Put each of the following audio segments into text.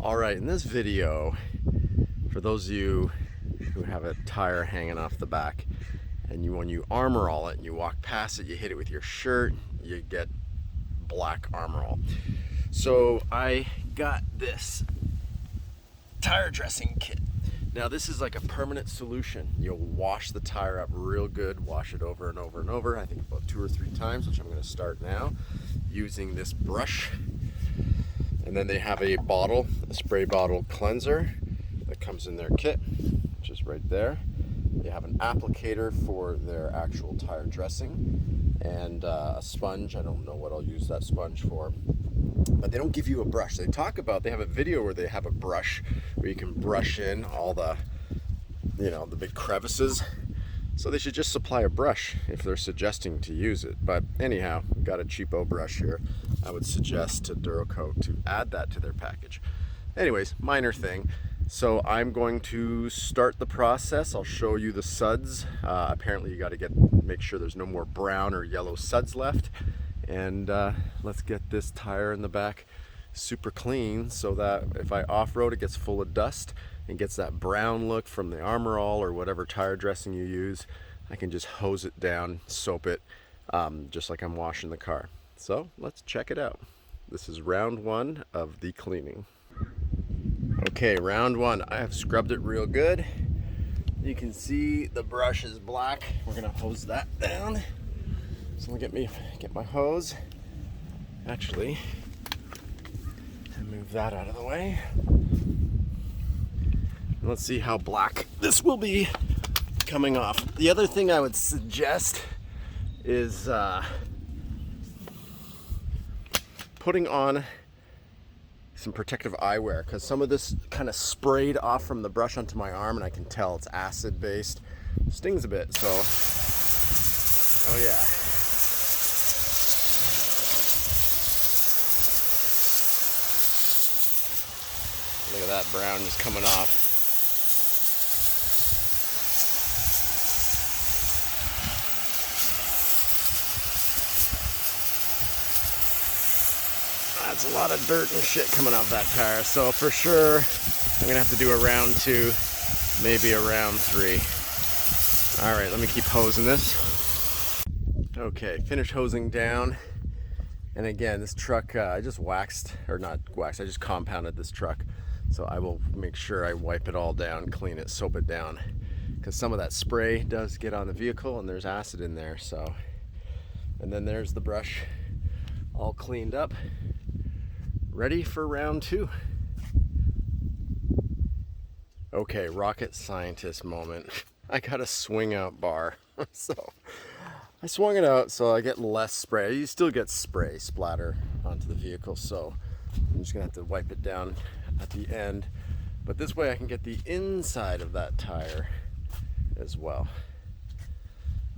All right, in this video, for those of you who have a tire hanging off the back, and when you armor all it and you walk past it, you hit it with your shirt, you get black armor all. So I got this tire dressing kit. Now this is like a permanent solution. You'll wash the tire up real good, wash it over and over and over, I think about 2 or 3 times, which I'm going to start now, using this brush. And then they have a bottle, a spray bottle cleanser that comes in their kit, which is right there. They have an applicator for their actual tire dressing and a sponge. I don't know what I'll use that sponge for, but they don't give you a brush. They have a video where they have a brush where you can brush in all the, the big crevices. So they should just supply a brush if they're suggesting to use it. But anyhow, we've got a cheapo brush here. I would suggest to Duracoat to add that to their package. Anyways, minor thing. So I'm going to start the process. I'll show you the suds. Apparently you got to make sure there's no more brown or yellow suds left. And let's get this tire in the back super clean so that if I off-road it gets full of dust and gets that brown look from the armor all or whatever tire dressing you use. I can just hose it down, soap it, just like I'm washing the car. So let's check it out. This is round 1 of the cleaning. Okay, round 1. I have scrubbed it real good. You can see the brush is black. We're gonna hose that down. So let me get my hose. Actually, move that out of the way. And let's see how black this will be coming off. The other thing I would suggest is putting on some protective eyewear, because some of this kind of sprayed off from the brush onto my arm and I can tell it's acid based. Stings a bit, so oh yeah. Look at that brown just coming off. That's a lot of dirt and shit coming off that tire. So for sure, I'm gonna have to do a round 2, maybe a round 3. All right, let me keep hosing this. Okay, finished hosing down. And again, this truck, I just I just compounded this truck. So I will make sure I wipe it all down, clean it, soap it down, because some of that spray does get on the vehicle and there's acid in there. So, and then there's the brush all cleaned up, ready for round 2. Okay, rocket scientist moment. I got a swing out bar. So I swung it out so I get less spray. You still get spray splatter onto the vehicle, so I'm just gonna have to wipe it down at the end, but this way I can get the inside of that tire as well.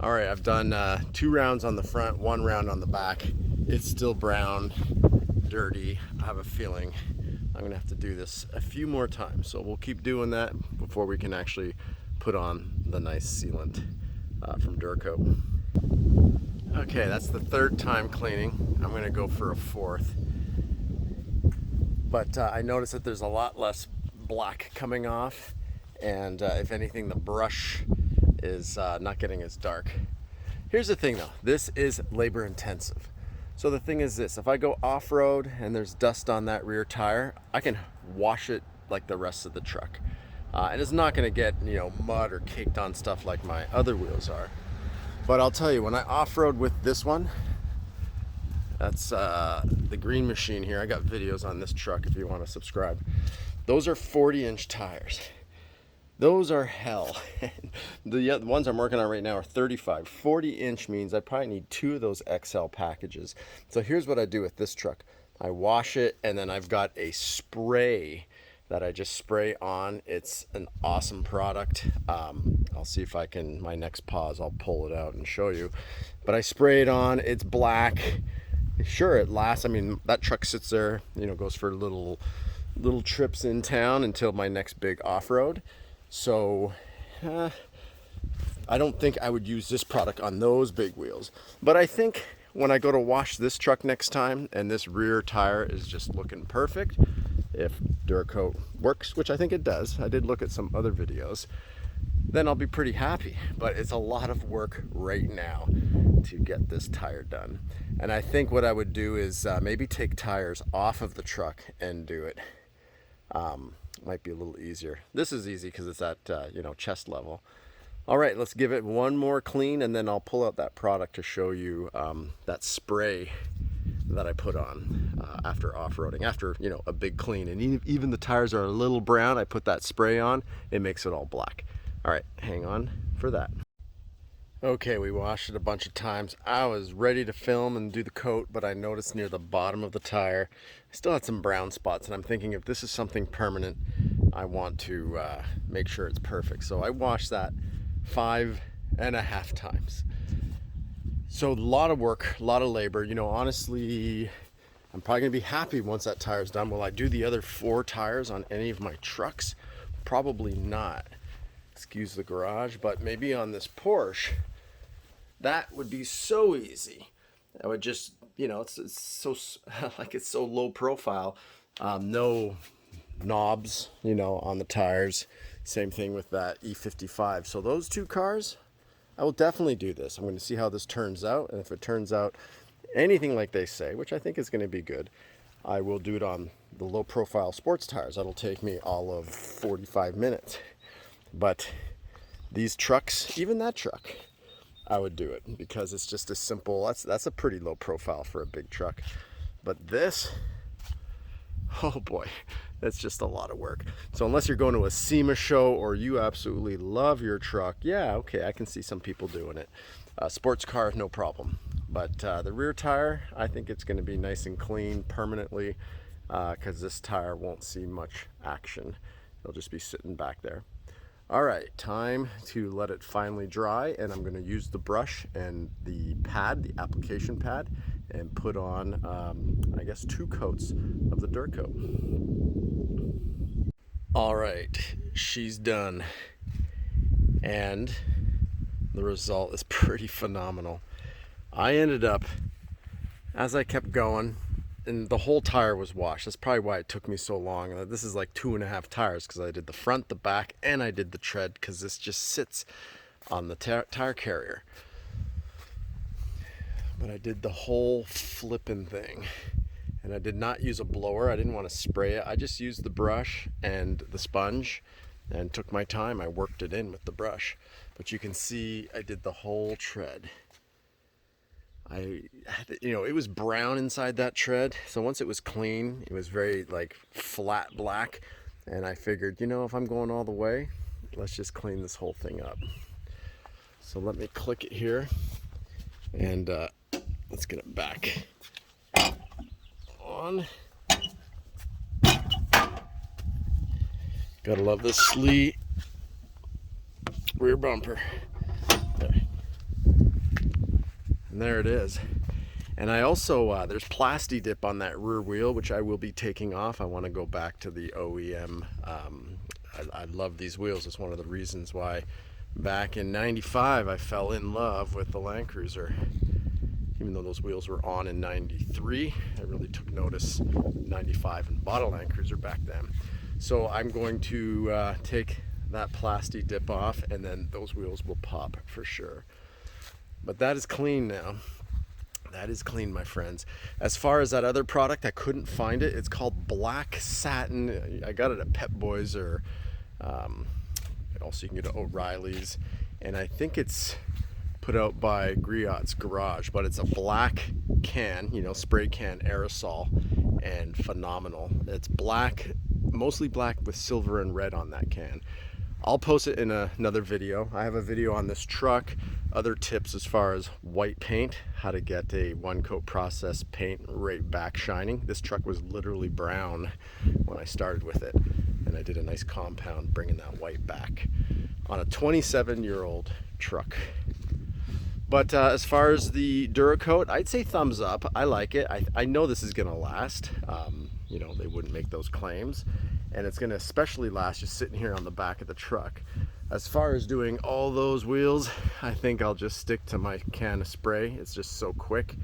All right, I've done 2 rounds on the front, 1 round on the back. It's still brown, dirty. I have a feeling I'm gonna have to do this a few more times, so we'll keep doing that before we can actually put on the nice sealant from Duracoat. Okay, that's the 3rd time cleaning. I'm gonna go for a 4th. But I noticed that there's a lot less black coming off, and if anything, the brush is not getting as dark. Here's the thing though, this is labor intensive. So the thing is this, if I go off-road and there's dust on that rear tire, I can wash it like the rest of the truck. And it's not gonna get, mud or caked on stuff like my other wheels are. But I'll tell you, when I off-road with this one, that's the green machine here. I got videos on this truck if you want to subscribe. Those are 40-inch tires. Those are hell. The ones I'm working on right now are 35. 40-inch means I probably need 2 of those XL packages. So here's what I do with this truck. I wash it, and then I've got a spray that I just spray on. It's an awesome product. I'll see if I can, my next pause, I'll pull it out and show you. But I spray it on, it's black. Sure, it lasts. I mean, that truck sits there, goes for little trips in town until my next big off-road. So I don't think I would use this product on those big wheels. But I think when I go to wash this truck next time and this rear tire is just looking perfect, if Duracoat works, which I think it does. I did look at some other videos. Then I'll be pretty happy. But it's a lot of work right now to get this tire done. And I think what I would do is maybe take tires off of the truck and do it. Might be a little easier. This is easy because it's at chest level. All right, let's give it one more clean, and then I'll pull out that product to show you that spray that I put on after off-roading, after a big clean. And even the tires are a little brown, I put that spray on, it makes it all black. All right, hang on for that. Okay, we washed it a bunch of times. I was ready to film and do the coat, but I noticed near the bottom of the tire, I still had some brown spots, and I'm thinking if this is something permanent, I want to make sure it's perfect. So I washed that 5.5 times. So a lot of work, a lot of labor. Honestly, I'm probably gonna be happy once that tire's done. Will I do the other 4 tires on any of my trucks? Probably not. Excuse the garage, but maybe on this Porsche, that would be so easy. I would just, it's so like it's so low profile. No knobs, on the tires. Same thing with that E55. So those 2 cars, I will definitely do this. I'm going to see how this turns out, and if it turns out anything like they say, which I think is going to be good, I will do it on the low profile sports tires. That'll take me all of 45 minutes. But these trucks, even that truck, I would do it because it's just a simple, that's a pretty low profile for a big truck. But this, oh boy, that's just a lot of work. So unless you're going to a SEMA show or you absolutely love your truck, yeah, okay, I can see some people doing it. Sports car, no problem. But the rear tire, I think it's going to be nice and clean permanently because this tire won't see much action. It'll just be sitting back there. All right, time to let it finally dry, and I'm going to use the brush and the pad, the application pad, and put on, I guess, 2 coats of the Duracoat. All right, she's done, and the result is pretty phenomenal. I ended up, as I kept going, and the whole tire was washed. That's probably why it took me so long. This is like 2.5 tires because I did the front, the back, and I did the tread because this just sits on the tire carrier. But I did the whole flipping thing, and I did not use a blower. I didn't want to spray it. I just used the brush and the sponge and took my time. I worked it in with the brush, but you can see I did the whole tread. It was brown inside that tread, so once it was clean, it was very like flat black, and I figured, if I'm going all the way, let's just clean this whole thing up. So let me click it here, and let's get it back on. Gotta love this sleek rear bumper. And there it is. And I also, there's plasti dip on that rear wheel, which I will be taking off. I want to go back to the OEM. I love these wheels. It's one of the reasons why back in '95 I fell in love with the Landcruiser. Even though those wheels were on in '93, I really took notice in '95 and bought a Landcruiser back then. So I'm going to take that plasti dip off, and then those wheels will pop for sure. But that is clean now. That is clean, my friends. As far as that other product, I couldn't find it. It's called Black Satin. I got it at Pep Boys, or also you can get it at O'Reilly's. And I think it's put out by Griot's Garage, but it's a black can, spray can aerosol, and phenomenal. It's black, mostly black with silver and red on that can. I'll post it in another video. I have a video on this truck, other tips as far as white paint, how to get a 1-coat process paint right back shining. This truck was literally brown when I started with it, and I did a nice compound bringing that white back on a 27-year-old truck. But as far as the Duracoat, I'd say thumbs up. I like it. I know this is gonna last. They wouldn't make those claims. And it's gonna especially last just sitting here on the back of the truck. As far as doing all those wheels, I think I'll just stick to my can of spray. It's just so quick.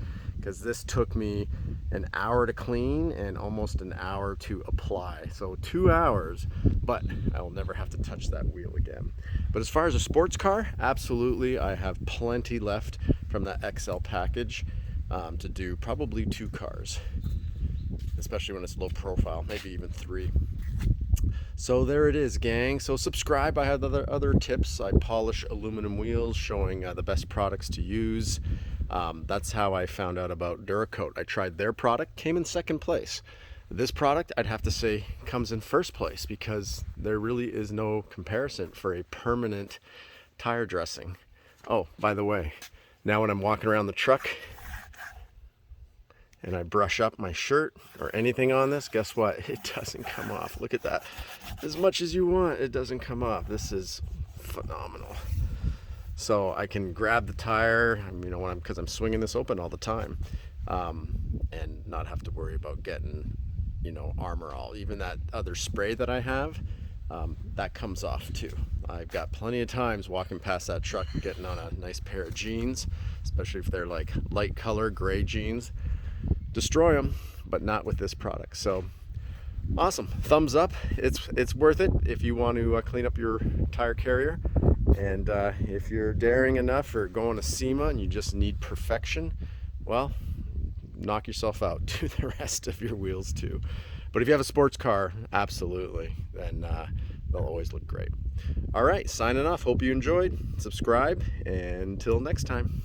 because this took me an hour to clean and almost an hour to apply. So 2 hours, but I will never have to touch that wheel again. But as far as a sports car, absolutely, I have plenty left from that XL package to do probably 2 cars, especially when it's low profile, maybe even 3. So there it is, gang. So subscribe. I have other tips. I polish aluminum wheels, showing the best products to use. That's how I found out about Duracoat. I tried their product, came in 2nd place. This product, I'd have to say, comes in 1st place, because there really is no comparison for a permanent tire dressing. Oh, by the way, now when I'm walking around the truck and I brush up my shirt or anything on this, guess what? It doesn't come off. Look at that. As much as you want, it doesn't come off. This is phenomenal. So I can grab the tire, because I'm swinging this open all the time, and not have to worry about getting, armorall. Even that other spray that I have, that comes off too. I've got plenty of times walking past that truck and getting on a nice pair of jeans, especially if they're like light color gray jeans. Destroy them, but not with this product. So awesome, thumbs up. It's worth it if you want to clean up your tire carrier, and if you're daring enough or going to SEMA and you just need perfection, well, knock yourself out. Do the rest of your wheels too. But if you have a sports car, absolutely, then they'll always look great. All right, signing off. Hope you enjoyed. Subscribe, and until next time.